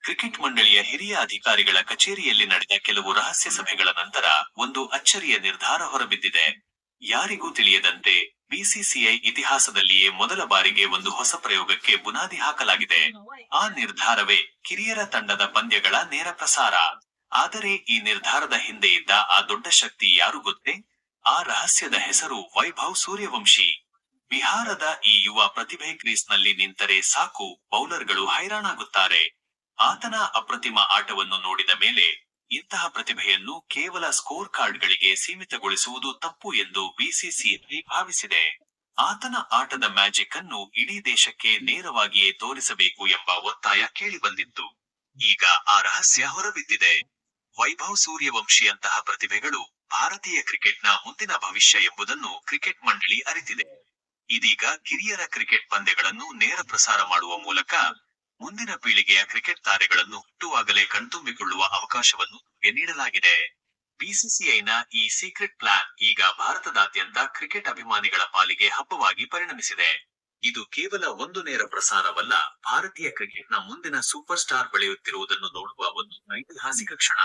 Cricket ಮಂಡಳಿಯ ಹಿರಿಯ ಅಧಿಕಾರಿಗಳ ಕಚೇರಿಯಲ್ಲಿ ನಡೆದ ಕೆಲವು ರಹಸ್ಯ ಸಭೆಗಳ ನಂತರ ಒಂದು ಅಚ್ಚರಿಯ ನಿರ್ಧಾರ ಹೊರಬಿದ್ದಿದೆ. ಯಾರಿಗೂ ತಿಳಿಯದಂತೆ ಬಿಸಿಸಿಐ ಇತಿಹಾಸದಲ್ಲಿಯೇ ಮೊದಲ ಬಾರಿಗೆ ಒಂದು ಹೊಸ ಪ್ರಯೋಗಕ್ಕೆ ಬುನಾದಿ ಹಾಕಲಾಗಿದೆ. ಆ ನಿರ್ಧಾರವೇ ಕಿರಿಯರ ತಂಡದ ಪಂದ್ಯಗಳ ನೇರ ಪ್ರಸಾರ. ಆದರೆ ಈ ನಿರ್ಧಾರದ ಹಿಂದೆ ಇದ್ದ ಆ ದೊಡ್ಡ ಶಕ್ತಿ ಯಾರು ಗೊತ್ತೇ? ಆ ರಹಸ್ಯದ ಹೆಸರು ವೈಭವ್ ಸೂರ್ಯವಂಶಿ. ಬಿಹಾರದ ಈ ಯುವ ಪ್ರತಿಭೆ ಕ್ರೀಸ್ನಲ್ಲಿ ನಿಂತರೆ ಸಾಕು, ಬೌಲರ್ಗಳು ಹೈರಾಣಾಗುತ್ತಾರೆ. ಆತನ ಅಪ್ರತಿಮ ಆಟವನ್ನು ನೋಡಿದ ಮೇಲೆ ಇಂತಹ ಪ್ರತಿಭೆಯನ್ನು ಕೇವಲ ಸ್ಕೋರ್ ಕಾರ್ಡ್ಗಳಿಗೆ ಸೀಮಿತಗೊಳಿಸುವುದು ತಪ್ಪು ಎಂದು ಬಿಸಿಸಿಐ ಭಾವಿಸಿದೆ. ಆತನ ಆಟದ ಮ್ಯಾಜಿಕ್ ಅನ್ನು ಇಡೀ ದೇಶಕ್ಕೆ ನೇರವಾಗಿಯೇ ತೋರಿಸಬೇಕು ಎಂಬ ಒತ್ತಾಯ ಕೇಳಿಬಂದಿತ್ತು. ಈಗ ಆ ರಹಸ್ಯ ಹೊರಬಿದ್ದಿದೆ. ವೈಭವ್ ಸೂರ್ಯವಂಶಿಯಂತಹ ಪ್ರತಿಭೆಗಳು ಭಾರತೀಯ ಕ್ರಿಕೆಟ್ನ ಮುಂದಿನ ಭವಿಷ್ಯ ಎಂಬುದನ್ನು ಕ್ರಿಕೆಟ್ ಮಂಡಳಿ ಅರಿತಿದೆ. ಇದೀಗ ಕಿರಿಯರ ಕ್ರಿಕೆಟ್ ಪಂದ್ಯಗಳನ್ನು ನೇರ ಪ್ರಸಾರ ಮಾಡುವ ಮೂಲಕ ಮುಂದಿನ ಪೀಳಿಗೆಯ ಕ್ರಿಕೆಟ್ ತಾರೆಗಳನ್ನು ಹುಟ್ಟುವಾಗಲೇ ಕಣ್ತುಂಬಿಕೊಳ್ಳುವ ಅವಕಾಶವನ್ನು ನೀಡಲಾಗಿದೆ. ಬಿಸಿಸಿಐನ ಈ ಸೀಕ್ರೆಟ್ ಪ್ಲಾನ್ ಈಗ ಭಾರತದಾದ್ಯಂತ ಕ್ರಿಕೆಟ್ ಅಭಿಮಾನಿಗಳ ಪಾಲಿಗೆ ಹಬ್ಬವಾಗಿ ಪರಿಣಮಿಸಿದೆ. ಇದು ಕೇವಲ ಒಂದು ನೇರ ಪ್ರಸಾರವಲ್ಲ, ಭಾರತೀಯ ಕ್ರಿಕೆಟ್ನ ಮುಂದಿನ ಸೂಪರ್ ಸ್ಟಾರ್ ಬೆಳೆಯುತ್ತಿರುವುದನ್ನು ನೋಡುವ ಒಂದು ಐತಿಹಾಸಿಕ ಕ್ಷಣ.